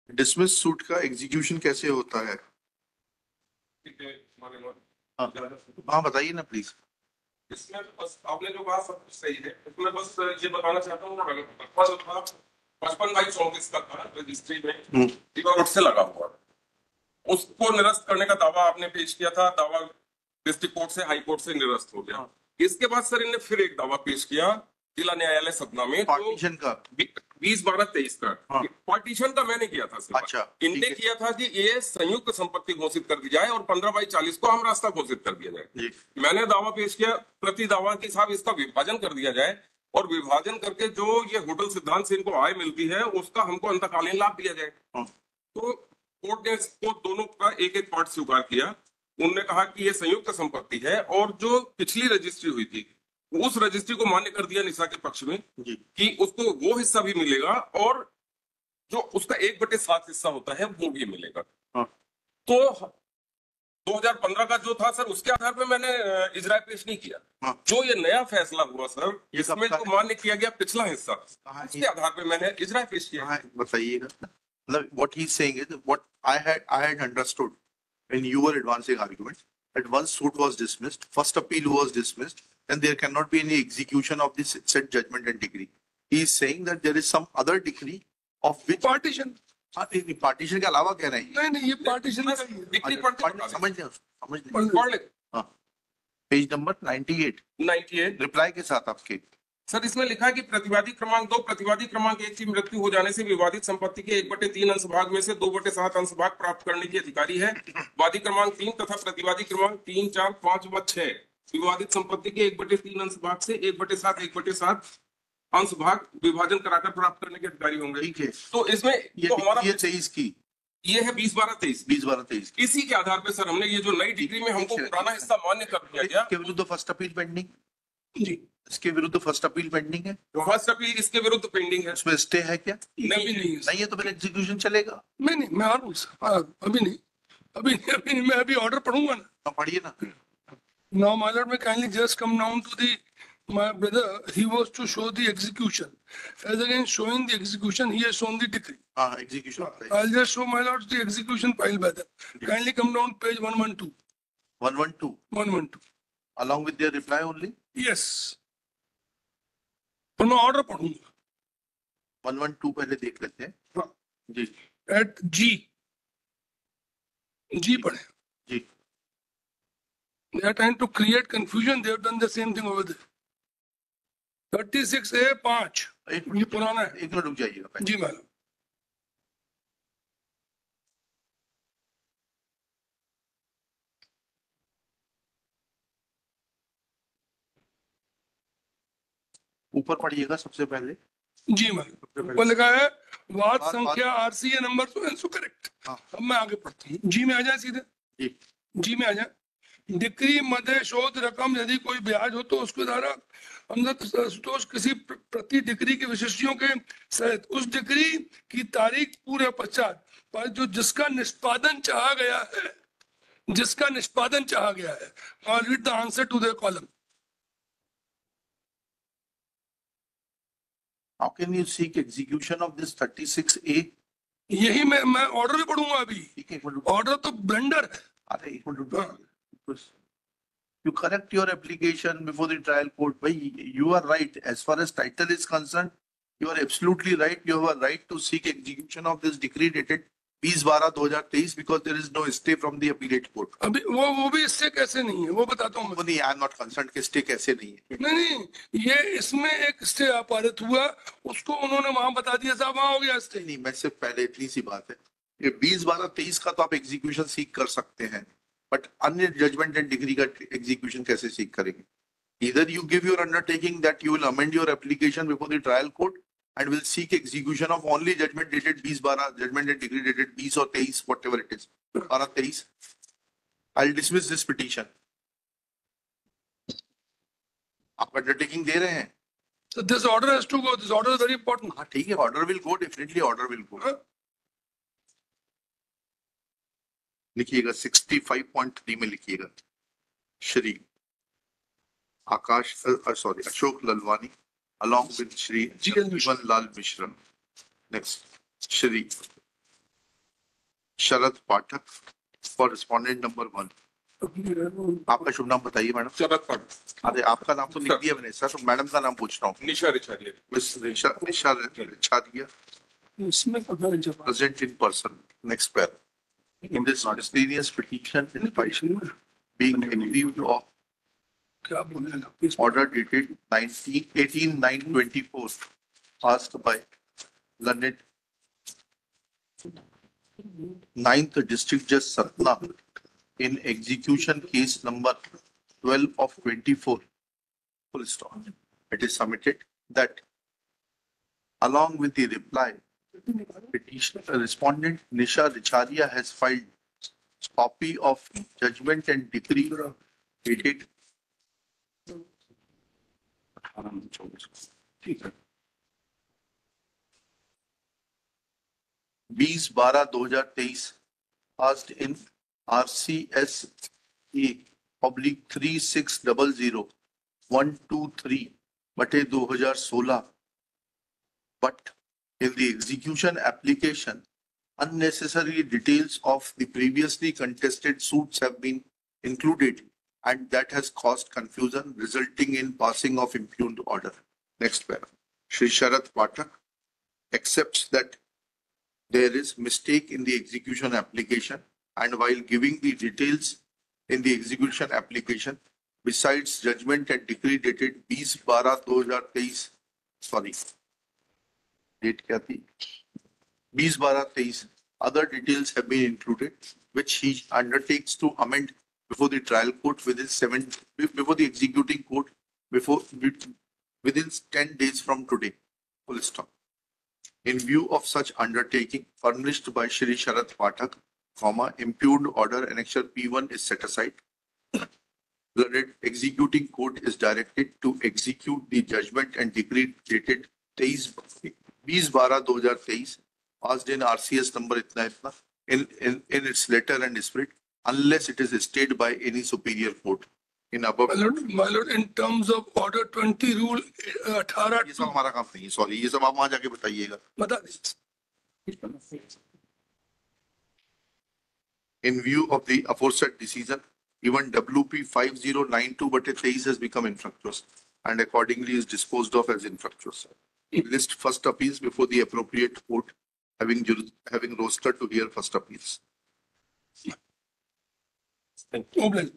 Dismiss suit का execution कैसे होता है? ठीक है, हाँ हाँ, बताइए ना प्लीज। इसमें बस आपने जो कहा सब कुछ सही है। इसमें बस ये बताना चाहता हूँ जो था 55/34 का था रजिस्ट्री में रिवर रोड से लगा हुआ, उसको निरस्त करने का दावा आपने पेश किया था। दावा डिस्ट्रिक्ट कोर्ट से हाई कोर्ट से निरस्त हो गया। इसके बाद सर इन्हें फिर एक दावा पेश किया जिला न्यायालय सतना में, पार्टीशन का 20/12/23 का। पार्टीशन का मैंने किया था सर। अच्छा, इनने किया था कि ये संयुक्त संपत्ति घोषित कर दी जाए और 15/40 को हम रास्ता घोषित कर दिया जाए। मैंने दावा पेश किया प्रति दावा की साहब इसका विभाजन कर दिया जाए और विभाजन करके जो ये होटल सिद्धांत से इनको आय मिलती है उसका हमको अंतकालीन लाभ दिया जाए। तो कोर्ट ने इसको दोनों का एक एक पार्ट स्वीकार किया। उन्होंने कहा कि ये संयुक्त संपत्ति है और जो पिछली रजिस्ट्री हुई थी उस रजिस्ट्री को मान्य कर दिया निशा के पक्ष में कि उसको वो हिस्सा भी मिलेगा और जो उसका 1/7 हिस्सा होता है वो भी मिलेगा। तो 2015 का जो था सर उसके आधार पे मैंने इजराय पेश नहीं किया। जो ये नया फैसला हुआ सर इसमें जो मान्य किया गया पिछला हिस्सा उसके आधार पे मैंने इजराय पेश किया। बताइएगा। मतलब what he's saying is what I had understood when you were advancing arguments that once suit was dismissed, first appeal was dismissed, and there cannot be any execution of this said judgment and decree. He is saying that there is some other decree of which partition. Partition के अलावा कह रहे हैं। नहीं ये partition समझ लें। Page number 98 reply के साथ आपके सर इसमें लिखा है कि प्रतिवादी क्रमांक 2 प्रतिवादी क्रमांक 1 की मृत्यु हो जाने से विवादित संपत्ति के 1/3 अंश भाग में से 2/7 अंश भाग प्राप्त करने की अधिकारी है। वादी क्रमांक 3 तथा प्रतिवादी क्रमांक 3, 4, 5 व 6 विवादित संपत्ति के 1/3 अंश भाग से 1/7 अंश भाग विभाजन कराकर प्राप्त करने के अधिकारी होंगे। ठीक है। तो इसमें तो हमारा ये 23 की ये है 20/12/23। इसी के आधार पे सर हमने ये जो नई डिग्री में हमको पुराना हिस्सा मान्य कर दिया गया। के विरुद्ध फर्स्ट अपील पेंडिंग जी, इसके विरुद्ध फर्स्ट अपील पेंडिंग है। फर्स्ट अपील इसके विरुद्ध पेंडिंग है। उसमें स्टे है क्या? नहीं है तो फिर एग्जीक्यूशन चलेगा। नहीं मैं अभी नहीं मैं अभी ऑर्डर पढ़ूंगा ना। पढ़िए ना। Now my lord, may kindly just come down to my brother. He was to show the execution. As against showing the execution, he has shown the decree. Execution. I'll just show my lord the execution filed by them. Kindly come down page 112. 112. 112. Along with their reply only. Yes. तो मैं order पढ़ूंगा। 112 पहले देख लेते हैं। हाँ जी। At G पढ़े। जी। They are trying to create confusion. They have done the same thing over there. 36A 5 ये पुराना है। एक मिनट रुक जाइएगा। जी मैडम। ऊपर पढ़िएगा सबसे पहले। जी मैडम। ऊपर लिखा है वाद संख्या RCA नंबर सो करेक्ट। अब मैं आगे पढ़ता हूँ। जी में आ जाए सीधे। जी में आ जाए। डिक्री मध्य शोध रकम यदि कोई ब्याज हो तो उसके द्वारा अंदर किसी प्रति डिक्री के विशिष्टियों के सहित उस डिक्री की तारीख पूरे पश्चात पर जो जिसका निष्पादन चाहा गया है I'll read the answer to the column. How can you seek execution of this 36A? यही मैं ऑर्डर भी पढ़ूंगा अभी। ऑर्डर तो ब्लेंडर है। अरे एक minute. You correct your application before the trial court. You are right. As far as title is concerned, you are absolutely right. You have a right to seek execution of this decree dated 20/12/2023 because there is no stay from the appellate court. अभी वो भी इससे कैसे नहीं है वो बताता हूँ। नहीं, I am not concerned कि stay कैसे नहीं है। नहीं ये इसमें एक स्टे पारित हुआ उसको उन्होंने वहां बता दिया साहब वहां हो गया स्टे। नहीं मैं सिर्फ पहले इतनी सी बात है ये 20/12/23 का तो आप एग्जीक्यूशन सीख कर सकते हैं बट अन्य जजमेंट एंड डिग्री का एग्जीक्यूशन कैसे सीख करेंगे? Either you give your undertaking that you will amend your application before the trial court and will seek execution of only judgment dated 20/12, judgment and decree dated 20 or 23, whatever it is, 12/23. I'll dismiss this petition. आप undertaking दे रहे हैं? So this order has to go. This order is very important. हाँ ठीक है, order will go, definitely order will go. लिखिएगा 65.3 में लिखिएगा Shri Akash sorry Ashok Lalwani along with Shri Jeevan Lal Mishra. Next Shri Sharad Pathak for respondent number 1. आपका शुभ नाम बताइए मैडम। शरद पाठक। अरे आपका नाम तो लिख दिया मैंने सर, तो मैडम का नाम पूछ रहा हूँ। Nisha Richaria. Miss Nisha Richaria present in person. Next pair. In this mysterious petition in being aggrieved of order dated 18/9/24 asked by learned 9th District Judge Satna in execution case number 12 of 24. Full stop. It is submitted that along with the reply, respondent Nisha Richaria has filed copy of judgment and decree dated 20/12/2023 passed in RCSA/3600/123/2016, but in the execution application, unnecessary details of the previously contested suits have been included, and that has caused confusion, resulting in passing of impugned order. Next paragraph. Shri Sharad Pathak accepts that there is mistake in the execution application, and while giving the details in the execution application, besides judgment and decree dated 20/12/2023, sorry, date क्या थी? 20/12/23, other details have been included, which he undertakes to amend before the trial court before the executing court within 10 days from today. Full stop. In view of such undertaking, furnished by Shri Sharad Pathak, impugned order annexure P1 is set aside. The executing court is directed to execute the judgment and decree dated 20/12/2023 passed in RCS number itna in its letter and spirit, unless it is stayed by any superior court. In above, my lord, in terms of order 20 rule 18, ये सब हमारा काम नहीं है, sorry, ये सब आप वहां जाके बताइएगा। बता In view of the aforesaid decision, even WP 5092/23 has become infructuous and accordingly is disposed of as infructuous. List first appeals before the appropriate court, having roster to hear first appeals. Thank you.